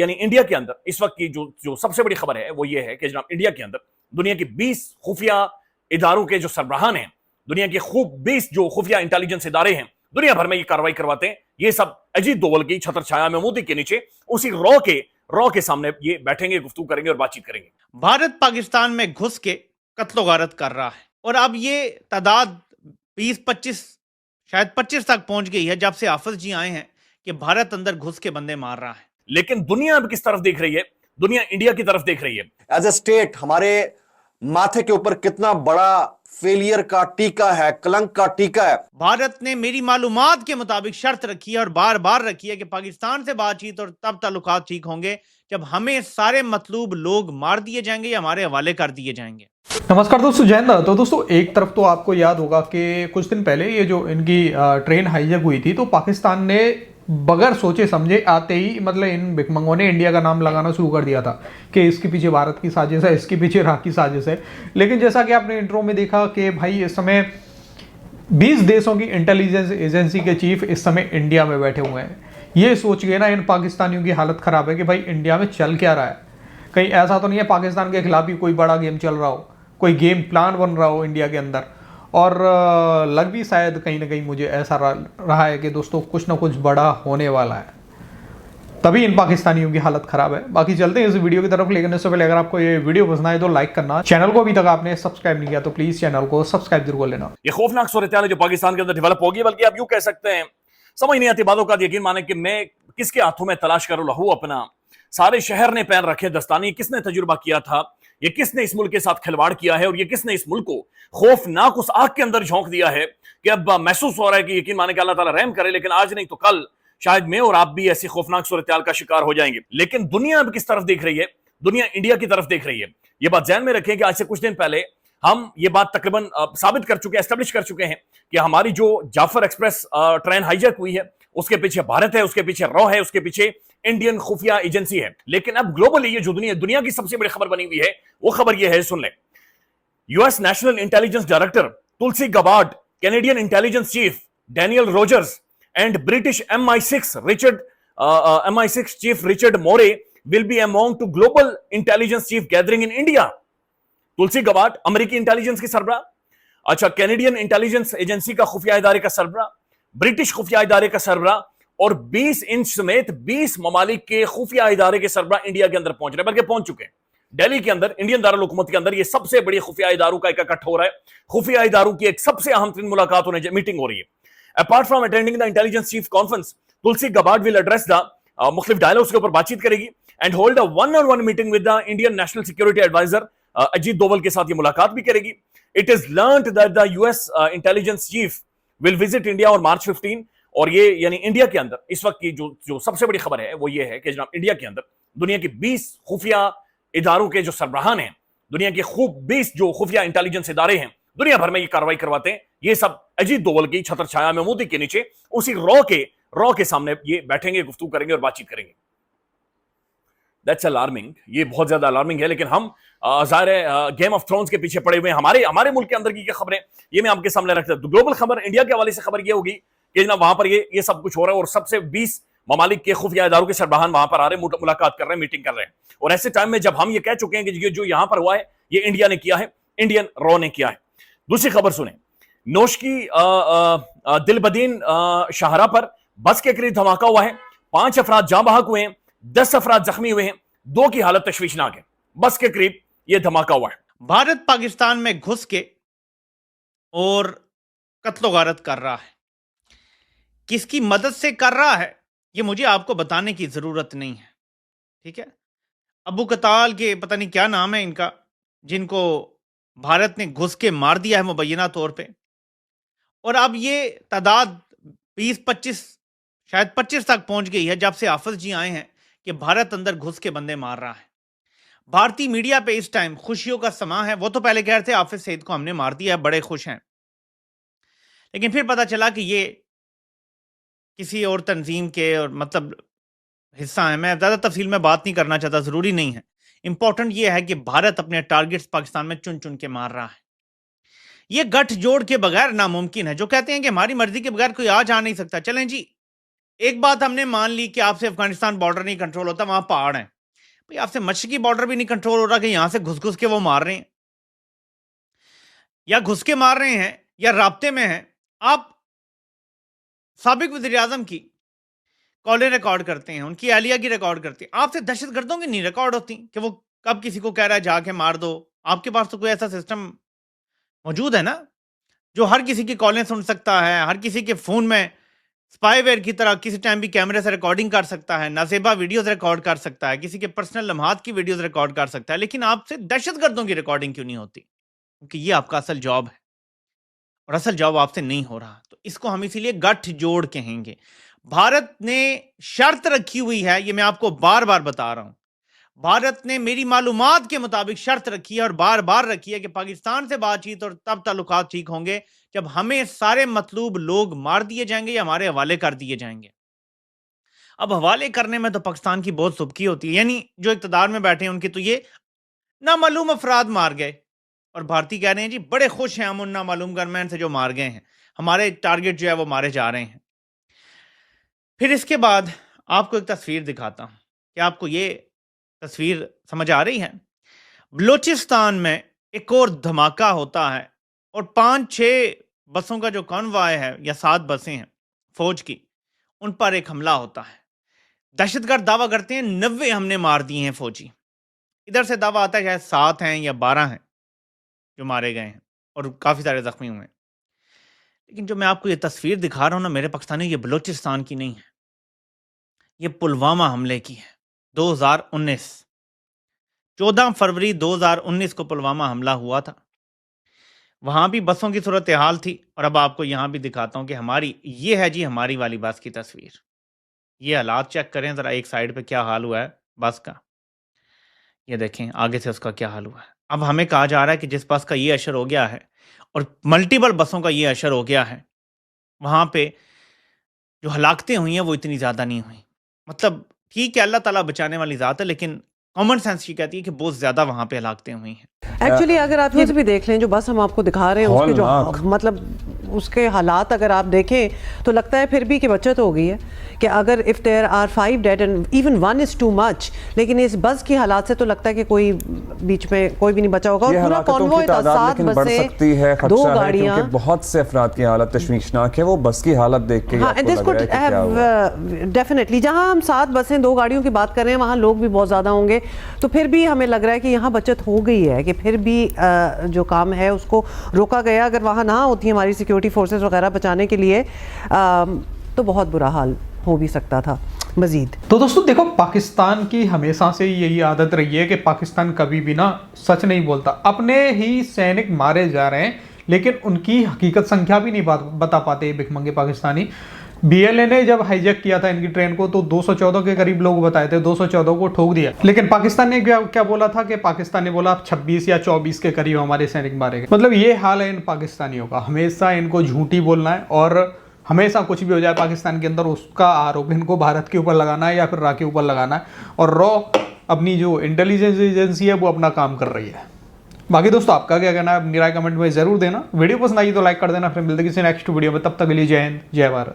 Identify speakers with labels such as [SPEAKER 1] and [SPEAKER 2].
[SPEAKER 1] यानी इंडिया के अंदर इस वक्त की जो जो सबसे बड़ी खबर है वो ये है कि जनाब इंडिया के अंदर दुनिया की 20 खुफिया इदारों के जो सरबराहान हैं, दुनिया के खूब 20 जो खुफिया इंटेलिजेंस इदारे हैं, दुनिया भर में ये कार्रवाई करवाते हैं। ये सब अजीत दोवल की छत्र छाया में मोदी के नीचे उसी रॉ के सामने ये बैठेंगे, गुफ्तगू करेंगे और बातचीत करेंगे।
[SPEAKER 2] भारत पाकिस्तान में घुस के कत्लो गारत कर रहा है और अब ये तादाद 20-25 शायद 25 तक पहुंच गई है जब से हाफिज जी आए हैं कि भारत अंदर घुस के बंदे मार रहा है।
[SPEAKER 1] लेकिन दुनिया अब किस तरफ देख रही है? दुनिया इंडिया की तरफ देख रही है।
[SPEAKER 3] एज ए स्टेट हमारे माथे के ऊपर कितना बड़ा फेलियर का टीका है, कलंक का टीका है।
[SPEAKER 2] भारत ने मेरी मालूमात के मुताबिक शर्त रखी है और बार बार रखी है कि पाकिस्तान से बातचीत और तब ताल्लुकात ठीक होंगे जब हमें सारे मतलूब लोग मार दिए जाएंगे या हमारे हवाले कर दिए जाएंगे।
[SPEAKER 4] नमस्कार दोस्तों, जय हिंद। तो दोस्तों एक तरफ तो आपको याद होगा कि कुछ दिन पहले ये जो इनकी ट्रेन हाईजैक हुई थी तो पाकिस्तान ने बगैर सोचे समझे आते ही मतलब इन भिखमंगों ने इंडिया का नाम लगाना शुरू कर दिया था कि इसके पीछे भारत की साजिश है, इसके पीछे इराक की साजिश है। लेकिन जैसा कि आपने इंट्रो में देखा कि भाई इस समय 20 देशों की इंटेलिजेंस एजेंसी के चीफ इस समय इंडिया में बैठे हुए हैं। ये सोच के ना इन पाकिस्तानियों की हालत ख़राब है कि भाई इंडिया में चल क्या रहा है। कहीं ऐसा तो नहीं है पाकिस्तान के खिलाफ ही कोई बड़ा गेम चल रहा हो, कोई गेम प्लान बन रहा हो इंडिया के अंदर। और लग भी शायद कहीं ना कहीं मुझे ऐसा रहा है कि दोस्तों कुछ ना कुछ बड़ा होने वाला है, तभी इन पाकिस्तानियों की हालत ख़राब है। बाकी चलते हैं इस वीडियो की तरफ, लेकिन इससे पहले अगर आपको ये वीडियो पसंद आए तो लाइक करना, चैनल को अभी तक आपने सब्सक्राइब नहीं किया तो प्लीज़ चैनल को सब्सक्राइब जरूर कर लेना।
[SPEAKER 1] ये खौफनाक सूरत हाल है जो पाकिस्तान के अंदर डेवलप होगी, बल्कि आप यूं कह सकते हैं समझ नहीं आती बातों का यकीन माने कि मैं किसके हाथों में तलाश करूं लहू अपना। सारे शहर ने पहन रखे दस्तानी, किसने तजुर्बा किया था, ये किसने इस मुल्क के साथ खिलवाड़ किया है और ये किसने इस मुल्क को खौफनाक उस आग के अंदर झोंक दिया है कि अब महसूस हो रहा है कि यकीन माने कि अल्लाह ताला रहम करे, लेकिन आज नहीं तो कल शायद मैं और आप भी ऐसी खौफनाक सूरत हाल का शिकार हो जाएंगे। लेकिन दुनिया अब किस तरफ देख रही है? दुनिया इंडिया की तरफ देख रही है। ये बात ध्यान में रखें कि आज से कुछ दिन पहले हम ये बात तकरीबन साबित कर चुके हैं, एस्टेब्लिश कर चुके हैं कि हमारी जो जाफर एक्सप्रेस ट्रेन हाईजैक हुई है उसके पीछे भारत है, उसके पीछे रॉ है, उसके पीछे इंडियन खुफिया एजेंसी है। लेकिन अब ग्लोबली ये जो दुनिया की सबसे बड़ी खबर बनी हुई है वो खबर ये है, सुन लें। US national intelligence director Tulsi Gabbard, Canadian intelligence chief Daniel Rogers and British MI6 chief Richard Moore will be among two global intelligence chief gathering in India. Tulsi Gabbard अमेरिकी इंटेलिजेंस की सरबराह, अच्छा कैनेडियन इंटेलिजेंस एजेंसी का खुफिया इदारे का सरबराह, British खुफिया इदारे का सरबराह और 20 इंच समेत 20 ममालिक के खुफिया इदारे के सरबराह इंडिया के अंदर पहुंच रहे, बल्कि पहुंच चुके हैं। दिल्ली के अंदर इंडियन दारुल हुकूमत के अंदर ये सबसे बड़ी खुफिया इदारों का एक इकट्ठा हो रहा है। खुफिया इदारों की एक सबसे अहम तरीन मुलाकात होने मीटिंग हो रही है। Apart from attending the intelligence chief conference, Tulsi Gabbard will address the मुख्तलिफ डायलॉग्स के ऊपर बातचीत करेगी and hold a one on one meeting with the Indian national security adviser Ajit Doval के साथ ये मुलाकात भी करेगी। It is learned that the US intelligence chief will visit India on March 15। और ये यानी इंडिया के अंदर इस वक्त की जो सबसे बड़ी खबर है वो ये है कि जनाब इंडिया के अंदर दुनिया की 20 खुफिया इदारों के जो सरबराहान हैं, दुनिया के खूब 20 जो खुफिया इंटेलिजेंस इदारे हैं, दुनिया भर में ये कार्रवाई करवाते हैं। ये सब अजीत दोवल की छत्र छाया में मोदी के नीचे उसी रॉ के सामने ये बैठेंगे, गुफ्तगू करेंगे और बातचीत करेंगे। दैट्स अलार्मिंग, ये बहुत ज्यादा अलार्मिंग है। लेकिन हम जाहिर है गेम ऑफ थ्रोन्स के पीछे पड़े हुए हैं। हमारे मुल्क के अंदर की क्या खबरें ये मैं आपके सामने रखता हूं। ग्लोबल खबर इंडिया के हवाले से खबर ये होगी कि ना वहां पर ये सब कुछ हो रहा है और सबसे 20 ममालिक के खुफिया इदारों के सरबराहान वहां पर आ रहे हैं, मुलाकात कर रहे हैं, मीटिंग कर रहे हैं। और ऐसे टाइम में जब हम ये कह चुके हैं कि जो यहां पर हुआ है ये इंडिया ने किया है, इंडियन रॉ ने किया है। दूसरी खबर सुने, नोश की दिलबदीन शाहरा पर बस के करीब धमाका हुआ है, 5 अफराद जाँ बहक हुए हैं, 10 अफराद जख्मी हुए हैं, 2 की हालत तशवीशनाक है। बस के करीब यह धमाका हुआ है।
[SPEAKER 2] भारत पाकिस्तान में घुस के और कत्लो गारत कर रहा है। किसकी मदद से कर रहा है ये मुझे आपको बताने की जरूरत नहीं है, ठीक है। अबू कताल के पता नहीं क्या नाम है इनका, जिनको भारत ने घुस के मार दिया है मुबैना तौर पे। और अब ये तादाद 20-25 शायद 25 तक पहुंच गई है जब से हाफिज जी आए हैं कि भारत अंदर घुस के बंदे मार रहा है। भारतीय मीडिया पे इस टाइम खुशियों का समा है। वो तो पहले कह रहे थे हाफिज सईद को हमने मार दिया है, बड़े खुश हैं। लेकिन फिर पता चला कि ये किसी और तंजीम के और मतलब हिस्सा है। मैं ज़्यादा तफसील में बात नहीं करना चाहता, ज़रूरी नहीं है। इंपॉर्टेंट ये है कि भारत अपने टारगेट्स पाकिस्तान में चुन चुन के मार रहा है। ये गठ जोड़ के बगैर नामुमकिन है। जो कहते हैं कि हमारी मर्जी के बगैर कोई आ जा नहीं सकता, चलें जी, एक बात हमने मान ली कि आपसे अफगानिस्तान बॉर्डर नहीं कंट्रोल होता, वहां पहाड़ है। भाई आपसे मशरकी बॉर्डर भी नहीं कंट्रोल हो रहा कि यहां से घुस घुस के वो मार रहे हैं, या घुस के मार रहे हैं या राब्ते में हैं। आप साबिक वज़ीर आज़म की कॉलें रिकॉर्ड करते हैं, उनकी एहलिया की रिकॉर्ड करते हैं। आपसे दहशतगर्दों की नहीं रिकॉर्ड होती कि वो कब किसी को कह रहा है जाके मार दो। आपके पास तो कोई ऐसा सिस्टम मौजूद है ना जो हर किसी की कॉलें सुन सकता है, हर किसी के फोन में स्पाईवेयर की तरह किसी टाइम भी कैमरे से रिकॉर्डिंग कर सकता है, नाजेबा वीडियोस रिकॉर्ड कर सकता है, किसी के पर्सनल लम्हात की वीडियोस रिकॉर्ड कर सकता है। लेकिन आपसे दहशतगर्दों की रिकॉर्डिंग क्यों नहीं होती? क्योंकि ये आपका असल जॉब है और असल जॉब आपसे नहीं हो रहा। तो इसको हम इसीलिए गठजोड़ कहेंगे। भारत ने शर्त रखी हुई है, ये मैं आपको बार बार बता रहा हूं। भारत ने मेरी मालूमात के मुताबिक शर्त रखी है और बार बार रखी है कि पाकिस्तान से बातचीत और तब ताल्लुकात ठीक होंगे जब हमें सारे मतलूब लोग मार दिए जाएंगे या हमारे हवाले कर दिए जाएंगे। अब हवाले करने में तो पाकिस्तान की बहुत सुबकी होती है, यानी जो इक़्तिदार में बैठे हैं उनके तो ये नामालूम अफराद मार गए और भारतीय कह रहे हैं जी बड़े खुश हैं हम उन नामालूम गनमैन से जो मार गए हैं, हमारे टारगेट जो है वो मारे जा रहे हैं। फिर इसके बाद आपको एक तस्वीर दिखाता हूं कि आपको ये तस्वीर समझ आ रही है। बलूचिस्तान में एक और धमाका होता है और 5-6 बसों का जो कॉन्वॉय है या 7 बसें हैं फौज की, उन पर एक हमला होता है। दहशतगर्द दावा करते हैं 90 हमने मार दिए हैं फौजी। इधर से दावा आता है शायद 7 हैं या 12 हैं जो मारे गए हैं और काफ़ी सारे जख्मी हुए हैं। लेकिन जो मैं आपको ये तस्वीर दिखा रहा हूँ ना मेरे पाकिस्तानी, ये बलूचिस्तान की नहीं है, ये पुलवामा हमले की है। 2019 14 फरवरी 2019 को पुलवामा हमला हुआ था। वहां भी बसों की सूरत हाल थी और अब आपको यहां भी दिखाता हूं कि हमारी ये है जी हमारी वाली बस की तस्वीर। ये हालात चेक करें ज़रा, एक साइड पे क्या हाल हुआ है बस का, ये देखें आगे से उसका क्या हाल हुआ है। अब हमें कहा जा रहा है कि जिस बस का ये अशर हो गया है और मल्टीपल बसों का ये अशर हो गया है, वहां पे जो हलाकतें हुई हैं वो इतनी ज़्यादा नहीं हुई। मतलब ठीक है अल्लाह ताला बचाने वाली ज़ात है, लेकिन कॉमन सेंस ये कहती है कि बहुत ज़्यादा वहाँ पे हलाकतें हुई हैं।
[SPEAKER 5] एक्चुअली अगर आप ये भी देख लें जो बस हम आपको दिखा रहे हैं उसके जो मतलब उसके हालात अगर आप देखें तो लगता है फिर भी कि बचत हो गई है कि अगर if there are 5 dead and even 1 is too much, लेकिन इस बस की हालात से तो लगता है कि कोई बीच में कोई भी नहीं बचा होगा। और पूरा कॉन्वॉय था, 7 बसें, 2 गाड़ियाँ,
[SPEAKER 6] बहुत से अफराद की हालत तशवीशनाक है। वो बस की हालत देख के
[SPEAKER 5] डेफिनेटली जहाँ हम 7 बसें 2 गाड़ियों की बात कर रहे हैं वहाँ लोग भी बहुत ज़्यादा होंगे, तो फिर भी हमें लग रहा है कि यहाँ बचत हो गई है कि फिर भी जो काम है उसको रोका गया। अगर वहाँ ना होती हमारी सिक्योरिटी फोर्सेस वगैरह बचाने के लिए तो बहुत बुरा हाल हो भी सकता था मजीद।
[SPEAKER 4] तो दोस्तों देखो, पाकिस्तान की हमेशा से यही आदत रही है कि पाकिस्तान कभी भी ना सच नहीं बोलता। अपने ही सैनिक मारे जा रहे हैं लेकिन उनकी हकीकत संख्या भी नहीं बता पाते भिखमंगे पाकिस्तानी। बीएलए ने जब हाईजैक किया था इनकी ट्रेन को तो 214 के करीब लोग बताए थे, 214 को ठोक दिया। लेकिन पाकिस्तान ने क्या बोला था कि पाकिस्तान ने बोला 26 या 24 के करीब हमारे सैनिक मारे गए। मतलब ये हाल है इन पाकिस्तानियों का, हमेशा इनको झूठी बोलना है और हमेशा कुछ भी हो जाए पाकिस्तान के अंदर उसका आरोप इनको भारत के ऊपर लगाना है या फिर रा के ऊपर लगाना है। और रॉ अपनी जो इंटेलिजेंस एजेंसी है वो अपना काम कर रही है। बाकी दोस्तों आपका क्या कहना है अपनी राय कमेंट में जरूर देना। वीडियो पसंद आई तो लाइक कर देना। फिर मिलते किसी नेक्स्ट वीडियो में, तब तक के लिए जय हिंद जय भारत।